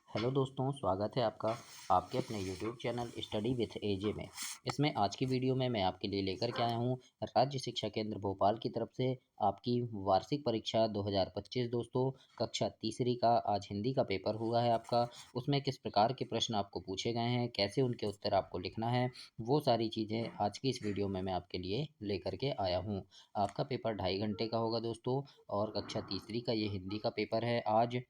Hello दोस्तों, स्वागत है आपका आपके अपने यूट्यूब चैनल स्टडी विथ एजे में। इसमें आज की वीडियो में मैं आपके लिए लेकर के आया हूँ राज्य शिक्षा केंद्र भोपाल की तरफ से आपकी वार्षिक परीक्षा 2025 दोस्तों, कक्षा तीसरी का आज हिंदी का पेपर हुआ है आपका। उसमें किस प्रकार के प्रश्न आपको पूछे गए हैं, कैसे उनके उत्तर आपको लिखना है, वो सारी चीज़ें आज की इस वीडियो में मैं आपके लिए लेकर के आया हूँ। आपका पेपर 2.5 घंटे का होगा दोस्तों, और कक्षा तीसरी का ये हिंदी का पेपर है आज,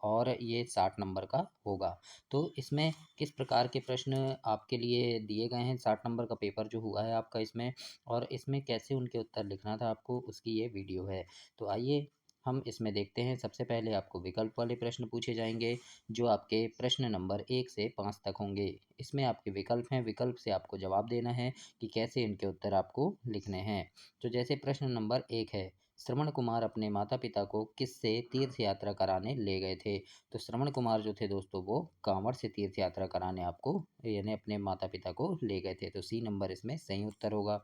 और ये 60 नंबर का होगा। तो इसमें किस प्रकार के प्रश्न आपके लिए दिए गए हैं, 60 नंबर का पेपर जो हुआ है आपका इसमें, और इसमें कैसे उनके उत्तर लिखना था आपको, उसकी ये वीडियो है। तो आइए हम इसमें देखते हैं। सबसे पहले आपको विकल्प वाले प्रश्न पूछे जाएंगे, जो आपके प्रश्न नंबर 1 से 5 तक होंगे। इसमें आपके विकल्प हैं, विकल्प से आपको जवाब देना है कि कैसे इनके उत्तर आपको लिखने हैं। तो जैसे प्रश्न नंबर 1 है, श्रवण कुमार अपने माता पिता को किससे तीर्थ यात्रा कराने ले गए थे। तो श्रवण कुमार जो थे दोस्तों, वो कांवड़ से तीर्थ यात्रा कराने आपको यानी अपने माता पिता को ले गए थे। तो सी नंबर इसमें सही उत्तर होगा।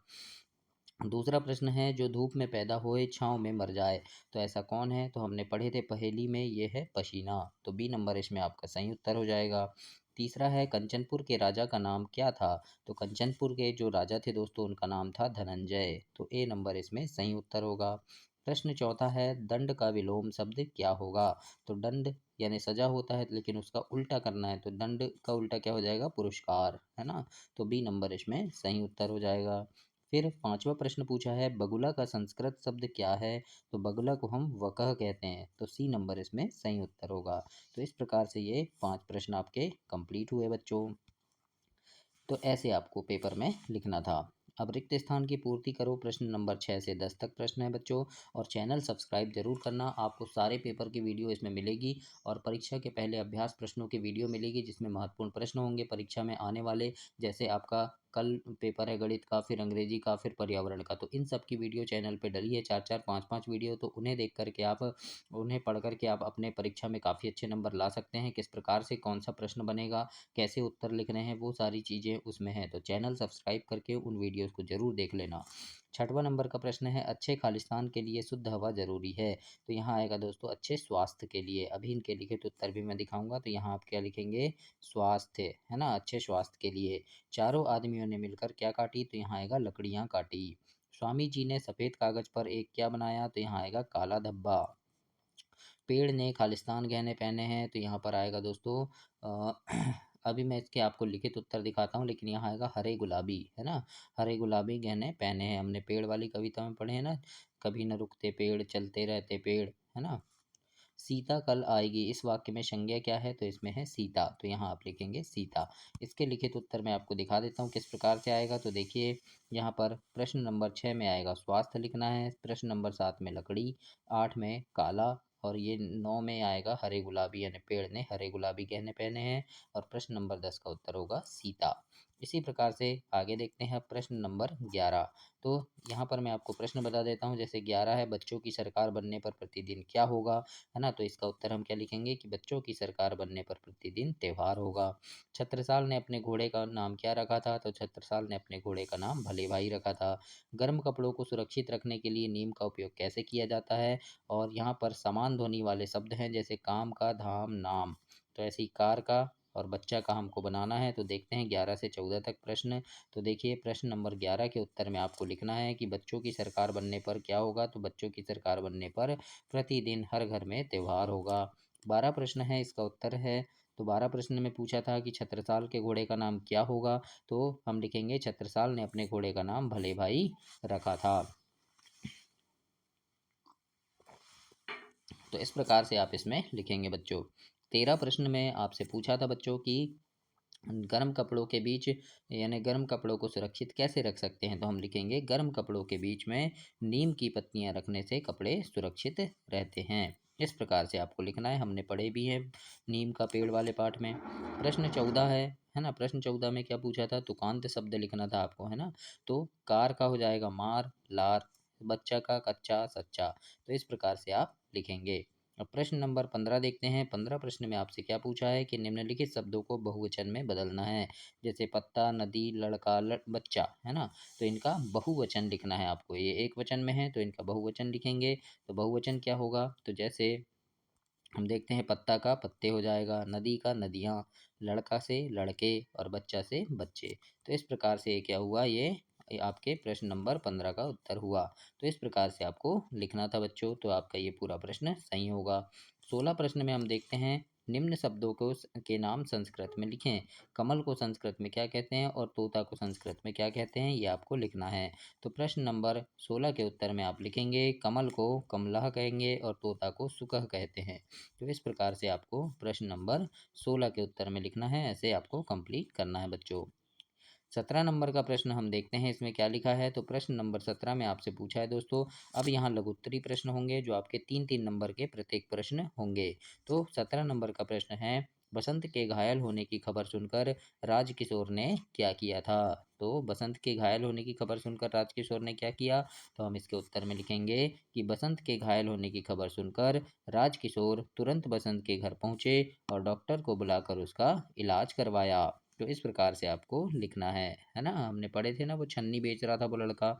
दूसरा प्रश्न है, जो धूप में पैदा होए छाँव में मर जाए। तो ऐसा कौन है, तो हमने पढ़े थे पहेली में, ये है पसीना। तो बी नंबर इसमें आपका सही उत्तर हो जाएगा। तीसरा है, कंचनपुर के राजा का नाम क्या था। तो कंचनपुर के जो राजा थे दोस्तों, उनका नाम था धनंजय। तो ए नंबर इसमें सही उत्तर होगा। प्रश्न चौथा है, दंड का विलोम शब्द क्या होगा। तो दंड यानी सजा होता है, लेकिन उसका उल्टा करना है, तो दंड का उल्टा क्या हो जाएगा, पुरस्कार, है ना। तो बी नंबर इसमें सही उत्तर हो जाएगा। फिर पांचवा प्रश्न पूछा है, बगुला का संस्कृत शब्द क्या है। तो बगुला को हम वकह कहते हैं। तो सी नंबर इसमें सही उत्तर होगा। तो इस प्रकार से ये 5 प्रश्न आपके कंप्लीट हुए बच्चों। तो ऐसे आपको पेपर में लिखना था। अब रिक्त स्थान की पूर्ति करो, प्रश्न नंबर 6 से 10 तक प्रश्न है बच्चों। और चैनल सब्सक्राइब जरूर करना, आपको सारे पेपर की वीडियो इसमें मिलेगी। और परीक्षा के पहले अभ्यास प्रश्नों की वीडियो मिलेगी, जिसमें महत्वपूर्ण प्रश्न होंगे परीक्षा में आने वाले। जैसे आपका कल पेपर है गणित का, फिर अंग्रेजी का, फिर पर्यावरण का। तो इन सब की वीडियो चैनल पे डली है, 4-4, 5-5 वीडियो। तो उन्हें देख करके आप, उन्हें पढ़ करके आप अपने परीक्षा में काफ़ी अच्छे नंबर ला सकते हैं। किस प्रकार से कौन सा प्रश्न बनेगा, कैसे उत्तर लिखने हैं, वो सारी चीज़ें उसमें हैं। तो चैनल सब्सक्राइब करके उन वीडियोस को जरूर देख लेना। छठवां नंबर का प्रश्न है, अच्छे खालिस्तान के लिए शुद्ध हवा जरूरी है। तो यहाँ आएगा दोस्तों, अच्छे स्वास्थ्य के लिए। अभी इनके लिखित उत्तर भी मैं दिखाऊंगा। तो यहाँ आप क्या लिखेंगे, स्वास्थ्य, है ना, अच्छे स्वास्थ्य के लिए। चारों आदमियों ने मिलकर क्या काटी। तो यहाँ आएगा लकड़ियाँ काटी। स्वामी जी ने सफ़ेद कागज पर एक क्या बनाया। तो यहाँ आएगा काला धब्बा। पेड़ ने खालिस्तान गहने पहने हैं। तो यहाँ पर आएगा दोस्तों अभी मैं इसके आपको लिखित उत्तर दिखाता हूँ, लेकिन यहाँ आएगा हरे गुलाबी, है ना। हरे गुलाबी गहने पहने हैं। हमने पेड़ वाली कविता में पढ़े हैं ना, कभी न रुकते पेड़, चलते रहते पेड़, है ना। सीता कल आएगी, इस वाक्य में संज्ञा क्या है। तो इसमें है सीता। तो यहाँ आप लिखेंगे सीता। इसके लिखित उत्तर मैं आपको दिखा देता हूँ किस प्रकार से आएगा। तो देखिए, यहाँ पर प्रश्न नंबर 6 में आएगा स्वास्थ्य लिखना है, प्रश्न नंबर 7 में लकड़ी, 8 में काला, और ये 9 में आएगा हरे गुलाबी, यानी पेड़ ने हरे गुलाबी गहने पहने हैं। और प्रश्न नंबर 10 का उत्तर होगा सीता। इसी प्रकार से आगे देखते हैं प्रश्न नंबर 11। तो यहाँ पर मैं आपको प्रश्न बता देता हूँ। जैसे 11 है, बच्चों की सरकार बनने पर प्रतिदिन क्या होगा, है ना। तो इसका उत्तर हम क्या लिखेंगे कि बच्चों की सरकार बनने पर प्रतिदिन त्योहार होगा। छत्रसाल ने अपने घोड़े का नाम क्या रखा था। तो छत्रसाल ने अपने घोड़े का नाम भले भाई रखा था। गर्म कपड़ों को सुरक्षित रखने के लिए नीम का उपयोग कैसे किया जाता है। और यहाँ पर समान ध्वनि वाले शब्द हैं, जैसे काम का, धाम, नाम। तो ऐसी कार का और बच्चा का हमको बनाना है। तो देखते हैं 11 से 14 तक प्रश्न। तो देखिए, प्रश्न नंबर 11 के उत्तर में आपको लिखना है कि बच्चों की सरकार बनने पर क्या होगा। तो बच्चों की सरकार बनने पर प्रतिदिन हर घर में त्यौहार होगा। 12 प्रश्न है, इसका उत्तर है। तो 12 प्रश्न में पूछा था कि छत्रसाल के घोड़े का नाम क्या होगा। तो हम लिखेंगे छत्रसाल ने अपने घोड़े का नाम भले भाई रखा था। तो इस प्रकार से आप इसमें लिखेंगे बच्चों। 13 प्रश्न में आपसे पूछा था बच्चों कि गर्म कपड़ों के बीच, यानी गर्म कपड़ों को सुरक्षित कैसे रख सकते हैं। तो हम लिखेंगे गर्म कपड़ों के बीच में नीम की पत्तियां रखने से कपड़े सुरक्षित रहते हैं। इस प्रकार से आपको लिखना है, हमने पढ़े भी हैं नीम का पेड़ वाले पाठ में। प्रश्न 14 है ना। प्रश्न 14 में क्या पूछा था, तुकांत शब्द लिखना था आपको, है ना। तो कार का हो जाएगा मार, लार, बच्चा का कच्चा, सच्चा। तो इस प्रकार से आप लिखेंगे। अब प्रश्न नंबर 15 देखते हैं। 15 प्रश्न में आपसे क्या पूछा है कि निम्नलिखित शब्दों को बहुवचन में बदलना है। जैसे पत्ता, नदी, लड़का, बच्चा, है ना। तो इनका बहुवचन लिखना है आपको। ये एक वचन में है तो इनका बहुवचन लिखेंगे। तो बहुवचन क्या होगा, तो जैसे हम देखते हैं पत्ता का पत्ते हो जाएगा, नदी का नदियाँ, लड़का से लड़के और बच्चा से बच्चे। तो इस प्रकार से ये क्या हुआ, ये आपके प्रश्न नंबर 15 का उत्तर हुआ। तो इस प्रकार से आपको लिखना था बच्चों, तो आपका ये पूरा प्रश्न सही होगा। 16 प्रश्न में हम देखते हैं, निम्न शब्दों को के नाम संस्कृत में लिखें। कमल को संस्कृत में क्या कहते हैं और तोता को संस्कृत में क्या कहते हैं, ये आपको लिखना है। तो प्रश्न नंबर 16 के उत्तर में आप लिखेंगे, कमल को कमलह कहेंगे और तोता को सुकह कहते हैं। तो इस प्रकार से आपको प्रश्न नंबर 16 के उत्तर में लिखना है, ऐसे आपको कंप्लीट करना है बच्चों। 17 नंबर का प्रश्न हम देखते हैं, इसमें क्या लिखा है। तो प्रश्न नंबर 17 में आपसे पूछा है दोस्तों, अब यहाँ लघुत्तरी प्रश्न होंगे जो आपके 3-3 नंबर के प्रत्येक प्रश्न होंगे। तो 17 नंबर का प्रश्न है, बसंत के घायल होने की खबर सुनकर राजकिशोर ने क्या किया था। तो बसंत के घायल होने की खबर सुनकर राजकिशोर ने क्या किया, तो हम इसके उत्तर में लिखेंगे कि बसंत के घायल होने की खबर सुनकर राजकिशोर तुरंत बसंत के घर पहुंचे और डॉक्टर को बुलाकर उसका इलाज करवाया। तो इस प्रकार से आपको लिखना है ना। हमने पढ़े थे ना, वो छन्नी बेच रहा था वो लड़का,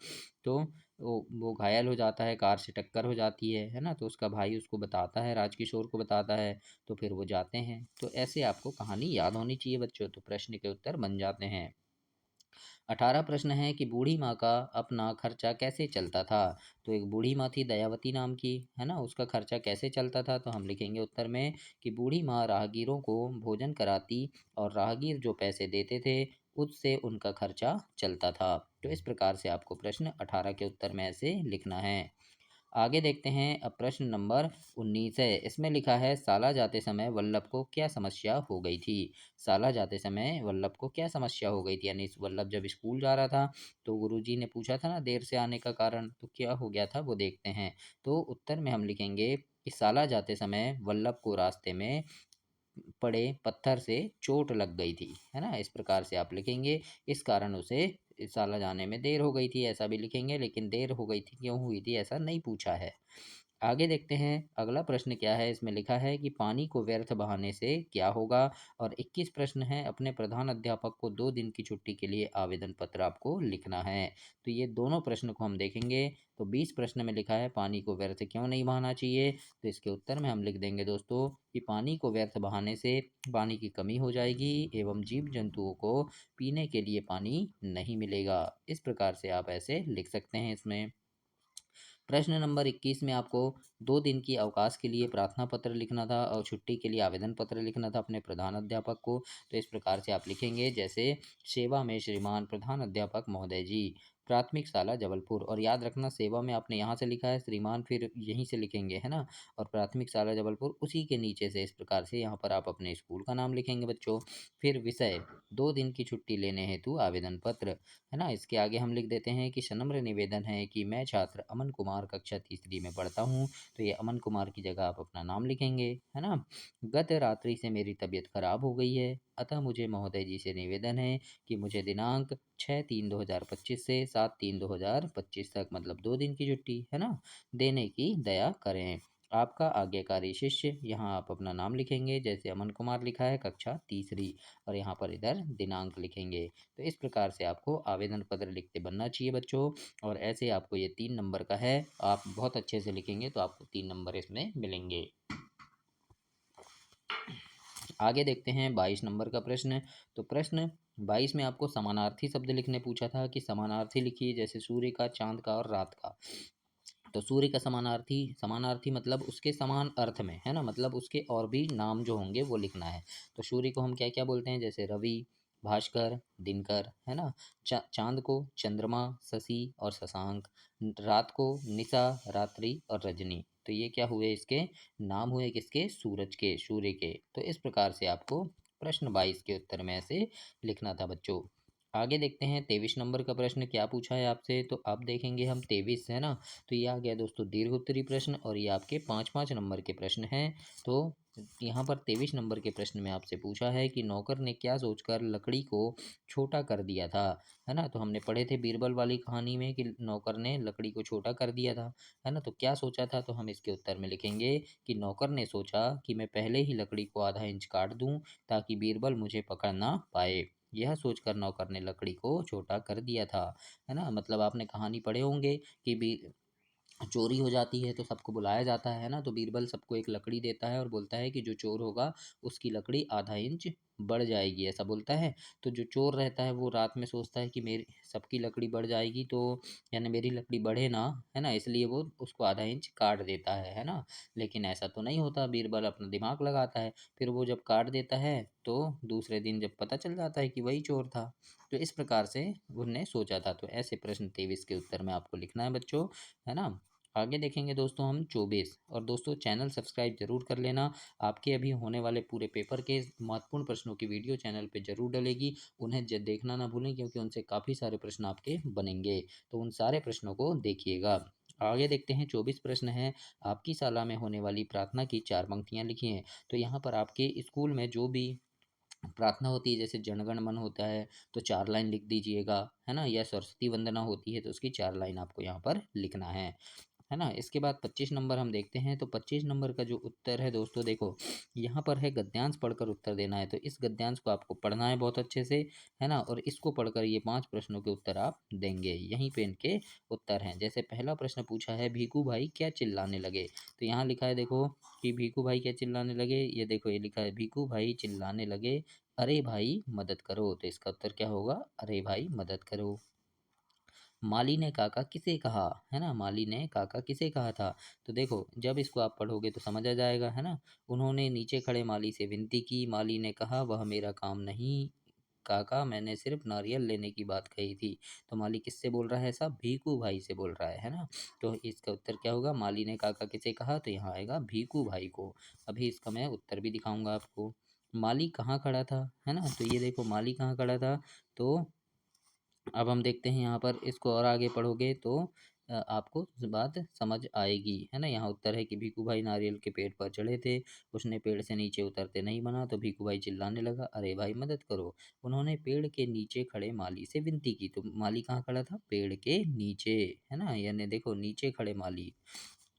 तो वो घायल हो जाता है, कार से टक्कर हो जाती है ना। तो उसका भाई उसको बताता है, राजकिशोर को बताता है, तो फिर वो जाते हैं। तो ऐसे आपको कहानी याद होनी चाहिए बच्चों, तो प्रश्न के उत्तर बन जाते हैं। 18 प्रश्न है कि बूढ़ी माँ का अपना खर्चा कैसे चलता था। तो एक बूढ़ी माँ थी दयावती नाम की, है ना, उसका खर्चा कैसे चलता था, तो हम लिखेंगे उत्तर में कि बूढ़ी माँ राहगीरों को भोजन कराती और राहगीर जो पैसे देते थे उससे उनका खर्चा चलता था। तो इस प्रकार से आपको प्रश्न 18 के उत्तर में ऐसे लिखना है। आगे देखते हैं, अब प्रश्न नंबर 19 है, इसमें लिखा है, साला जाते समय वल्लभ को क्या समस्या हो गई थी। साला जाते समय वल्लभ को क्या समस्या हो गई थी, यानी वल्लभ जब स्कूल जा रहा था तो गुरुजी ने पूछा था ना देर से आने का कारण, तो क्या हो गया था वो देखते हैं। तो उत्तर में हम लिखेंगे कि साला जाते समय वल्लभ को रास्ते में पड़े पत्थर से चोट लग गई थी, है ना। इस प्रकार से आप लिखेंगे, इस कारण उसे साला जाने में देर हो गई थी, ऐसा भी लिखेंगे, लेकिन देर हो गई थी क्यों हुई थी ऐसा नहीं पूछा है। आगे देखते हैं अगला प्रश्न क्या है, इसमें लिखा है कि पानी को व्यर्थ बहाने से क्या होगा। और 21 प्रश्न है, अपने प्रधान अध्यापक को 2 दिन की छुट्टी के लिए आवेदन पत्र आपको लिखना है। तो ये दोनों प्रश्न को हम देखेंगे। तो 20 प्रश्न में लिखा है, पानी को व्यर्थ क्यों नहीं बहाना चाहिए। तो इसके उत्तर में हम लिख देंगे दोस्तों कि पानी को व्यर्थ बहाने से पानी की कमी हो जाएगी एवं जीव जंतुओं को पीने के लिए पानी नहीं मिलेगा। इस प्रकार से आप ऐसे लिख सकते हैं इसमें। प्रश्न नंबर 21 में आपको 2 दिन की अवकाश के लिए प्रार्थना पत्र लिखना था और छुट्टी के लिए आवेदन पत्र लिखना था अपने प्रधान अध्यापक को। तो इस प्रकार से आप लिखेंगे, जैसे सेवा में श्रीमान प्रधान अध्यापक महोदय जी, प्राथमिक शाला जबलपुर। और याद रखना, सेवा में आपने यहाँ से लिखा है श्रीमान, फिर यहीं से लिखेंगे, है ना। और प्राथमिक शाला जबलपुर उसी के नीचे से इस प्रकार से यहाँ पर आप अपने स्कूल का नाम लिखेंगे बच्चों। फिर विषय 2 दिन की छुट्टी लेने हेतु आवेदन पत्र, है ना। इसके आगे हम लिख देते हैं कि सनम्र निवेदन है कि मैं छात्र अमन कुमार कक्षा तीसरी में पढ़ता हूँ। तो ये अमन कुमार की जगह आप अपना नाम लिखेंगे, है ना। गत रात्रि से मेरी तबीयत खराब हो गई है, अतः मुझे महोदय जी से निवेदन है कि मुझे दिनांक 6/3/2025 से 7/3/2025 तक, मतलब 2 दिन की छुट्टी, है ना, देने की दया करें। आपका आज्ञाकारी शिष्य, यहाँ आप अपना नाम लिखेंगे, जैसे अमन कुमार लिखा है कक्षा तीसरी, और यहाँ पर इधर दिनांक लिखेंगे। तो इस प्रकार से आपको आवेदन पत्र लिखते बनना चाहिए बच्चों। और ऐसे आपको ये 3 नंबर का है, आप बहुत अच्छे से लिखेंगे तो आपको 3 नंबर इसमें मिलेंगे। आगे देखते हैं 22 नंबर का प्रश्न। तो प्रश्न 22 में आपको समानार्थी शब्द लिखने पूछा था कि समानार्थी लिखिए, जैसे सूर्य का, चांद का और रात का। तो सूर्य का समानार्थी, समानार्थी मतलब उसके समान अर्थ में, है ना, मतलब उसके और भी नाम जो होंगे वो लिखना है। तो सूर्य को हम क्या क्या बोलते हैं, जैसे रवि, भास्कर, दिनकर, है ना। चांद को चंद्रमा, शशि और शशांक। रात को निशा, रात्रि और रजनी। तो ये क्या हुए, इसके नाम हुए किसके, सूरज के, सूर्य के। तो इस प्रकार से आपको प्रश्न 22 के उत्तर में ऐसे लिखना था बच्चों। आगे देखते हैं 23 नंबर का प्रश्न क्या पूछा है आपसे। तो अब देखेंगे हम 23, है ना। तो ये आ गया दोस्तों दीर्घ उत्तरी प्रश्न, और ये आपके 5-5 नंबर के प्रश्न हैं। तो यहाँ पर 23 नंबर के प्रश्न में आपसे पूछा है कि नौकर ने क्या सोचकर लकड़ी को छोटा कर दिया था, है ना। तो हमने पढ़े थे बीरबल वाली कहानी में कि नौकर ने लकड़ी को छोटा कर दिया था, है ना। तो क्या सोचा था, तो हम इसके उत्तर में लिखेंगे कि नौकर ने सोचा कि मैं पहले ही लकड़ी को आधा इंच काट दूं ताकि बीरबल मुझे पकड़ ना पाए। यह सोचकर नौकर ने लकड़ी को छोटा कर दिया था, है ना। मतलब आपने कहानी पढ़े होंगे कि चोरी हो जाती है तो सबको बुलाया जाता है ना, तो बीरबल सबको एक लकड़ी देता है और बोलता है कि जो चोर होगा उसकी लकड़ी आधा इंच बढ़ जाएगी, ऐसा बोलता है। तो जो चोर रहता है वो रात में सोचता है कि मेरी सबकी लकड़ी बढ़ जाएगी, तो यानी मेरी लकड़ी बढ़े ना, है ना, इसलिए वो उसको आधा इंच काट देता है ना। लेकिन ऐसा तो नहीं होता, बीरबल अपना दिमाग लगाता है, फिर वो जब काट देता है तो दूसरे दिन जब पता चल जाता है कि वही चोर था। तो इस प्रकार से उनने सोचा था। तो ऐसे प्रश्न 23 के उत्तर में आपको लिखना है बच्चों, है ना। आगे देखेंगे दोस्तों हम 24। और दोस्तों चैनल सब्सक्राइब जरूर कर लेना, आपके अभी होने वाले पूरे पेपर के महत्वपूर्ण प्रश्नों की वीडियो चैनल पे जरूर डलेगी, उन्हें देखना ना भूलें क्योंकि उनसे काफ़ी सारे प्रश्न आपके बनेंगे, तो उन सारे प्रश्नों को देखिएगा। आगे देखते हैं 24 प्रश्न है, आपकी शाला में होने वाली प्रार्थना की 4 पंक्तियां लिखी हैं। तो यहाँ पर आपके स्कूल में जो भी प्रार्थना होती है, जैसे जनगण मन होता है तो 4 लाइन लिख दीजिएगा, है ना, या सरस्वती वंदना होती है तो उसकी 4 लाइन आपको यहाँ पर लिखना है ना। इसके बाद 25 नंबर हम देखते हैं। तो 25 नंबर का जो उत्तर है दोस्तों, देखो यहाँ पर है गद्यांश पढ़कर उत्तर देना है, तो इस गद्यांश को आपको पढ़ना है बहुत अच्छे से, है ना, और इसको पढ़कर ये 5 प्रश्नों के उत्तर आप देंगे, यहीं पे इनके उत्तर हैं। जैसे पहला प्रश्न पूछा है, भीखू भाई क्या चिल्लाने लगे, तो यहाँ लिखा है देखो कि भीखू भाई क्या चिल्लाने लगे, ये देखो ये लिखा है भीखू भाई चिल्लाने लगे अरे भाई मदद करो, तो इसका उत्तर क्या होगा, अरे भाई मदद करो। माली ने काका किसे कहा, है ना, माली ने काका किसे कहा था, तो देखो जब इसको आप पढ़ोगे तो समझ आ जाएगा, है ना। उन्होंने नीचे खड़े माली से विनती की, माली ने कहा वह मेरा काम नहीं काका, मैंने सिर्फ नारियल लेने की बात कही थी। तो माली किससे बोल रहा है, साहब भीकू भाई से बोल रहा है ना। तो इसका उत्तर क्या होगा, माली ने काका किसे कहा, तो यहाँ आएगा भीकू भाई को। अभी इसका मैं उत्तर भी दिखाऊंगा आपको। माली कहाँ खड़ा था, है ना, तो ये देखो माली कहाँ खड़ा था। तो अब हम देखते हैं यहाँ पर, इसको और आगे पढ़ोगे तो आपको बात समझ आएगी, है ना। यहाँ उत्तर है कि भीखू भाई नारियल के पेड़ पर चढ़े थे, उसने पेड़ से नीचे उतरते नहीं बना, तो भीखू भाई चिल्लाने लगा अरे भाई मदद करो। उन्होंने पेड़ के नीचे खड़े माली से विनती की, तो माली कहाँ खड़ा था, पेड़ के नीचे, है ना, यानी देखो नीचे खड़े माली,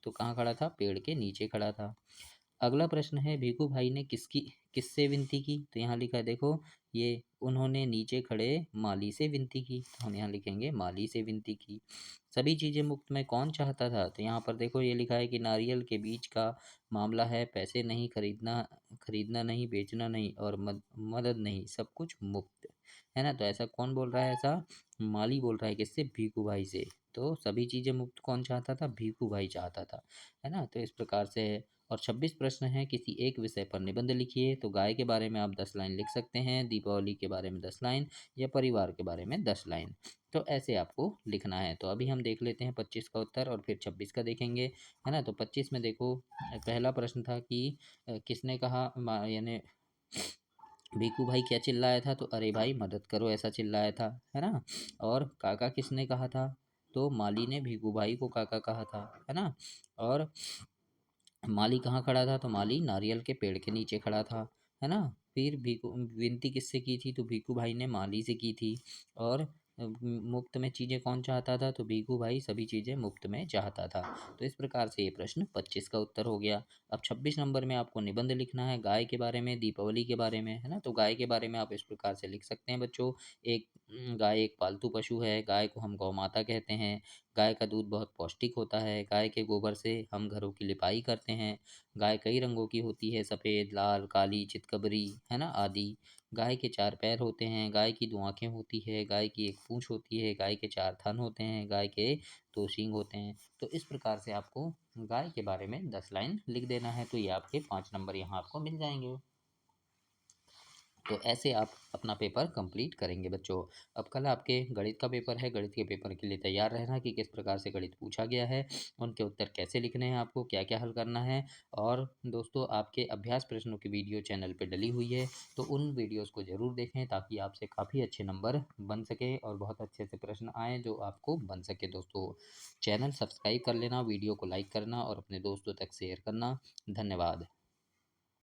तो कहाँ खड़ा था, पेड़ के नीचे खड़ा था। अगला प्रश्न है, भीखू भाई ने किससे विनती की, तो यहाँ लिखा है देखो ये उन्होंने नीचे खड़े माली से विनती की, तो हम यहाँ लिखेंगे माली से विनती की। सभी चीजें मुफ्त में कौन चाहता था, तो यहाँ पर देखो ये लिखा है कि नारियल के बीज का मामला है, पैसे नहीं खरीदना, खरीदना नहीं, बेचना नहीं और मदद नहीं, सब कुछ मुफ्त, है ना। तो ऐसा कौन बोल रहा है, ऐसा माली बोल रहा है, किससे, भीखू भाई से। तो सभी चीजें मुफ्त कौन चाहता था, भीखू भाई चाहता था, है ना। तो इस प्रकार से है। और 26 प्रश्न है, किसी एक विषय पर निबंध लिखिए, तो गाय के बारे में आप 10 लाइन लिख सकते हैं, दीपावली के बारे में 10 लाइन, या परिवार के बारे में 10 लाइन, तो ऐसे आपको लिखना है। तो अभी हम देख लेते हैं 25 का उत्तर और फिर 26 का देखेंगे, है ना। तो 25 में देखो पहला प्रश्न था कि किसने कहा यानी भीखू भाई क्या चिल्लाया था, तो अरे भाई मदद करो ऐसा चिल्लाया था, है ना। और काका किसने कहा था, तो माली ने भीखू भाई को काका कहा था, है ना। और माली कहाँ खड़ा था, तो माली नारियल के पेड़ के नीचे खड़ा था, है ना। फिर भीखू विनती किससे की थी, तो भीखू भाई ने माली से की थी। और मुफ्त में चीज़ें कौन चाहता था, तो भीखू भाई सभी चीज़ें मुफ्त में चाहता था। तो इस प्रकार से ये प्रश्न 25 का उत्तर हो गया। अब 26 नंबर में आपको निबंध लिखना है गाय के बारे में, दीपावली के बारे में, है ना। तो गाय के बारे में आप इस प्रकार से लिख सकते हैं बच्चों। एक गाय एक पालतू पशु है, गाय को हम गौ माता कहते हैं। गाय का दूध बहुत पौष्टिक होता है, गाय के गोबर से हम घरों की लिपाई करते हैं। गाय कई रंगों की होती है, सफ़ेद, लाल, काली, चितकबरी, है ना, आदि। गाय के 4 पैर होते हैं, गाय की 2 आँखें होती है, गाय की 1 पूँछ होती है, गाय के 4 थन होते हैं, गाय के 2 सींग होते हैं। तो इस प्रकार से आपको गाय के बारे में 10 लाइन लिख देना है, तो ये आपके 5 नंबर यहाँ आपको मिल जाएंगे। तो ऐसे आप अपना पेपर कंप्लीट करेंगे बच्चों। अब कल आपके गणित का पेपर है, गणित के पेपर के लिए तैयार रहना कि किस प्रकार से गणित पूछा गया है, उनके उत्तर कैसे लिखने हैं, आपको क्या क्या हल करना है। और दोस्तों आपके अभ्यास प्रश्नों की वीडियो चैनल पर डली हुई है, तो उन वीडियोज़ को ज़रूर देखें ताकि आपसे काफ़ी अच्छे नंबर बन सके और बहुत अच्छे से प्रश्न आएँ जो आपको बन सके। दोस्तों चैनल सब्सक्राइब कर लेना, वीडियो को लाइक करना और अपने दोस्तों तक शेयर करना। धन्यवाद।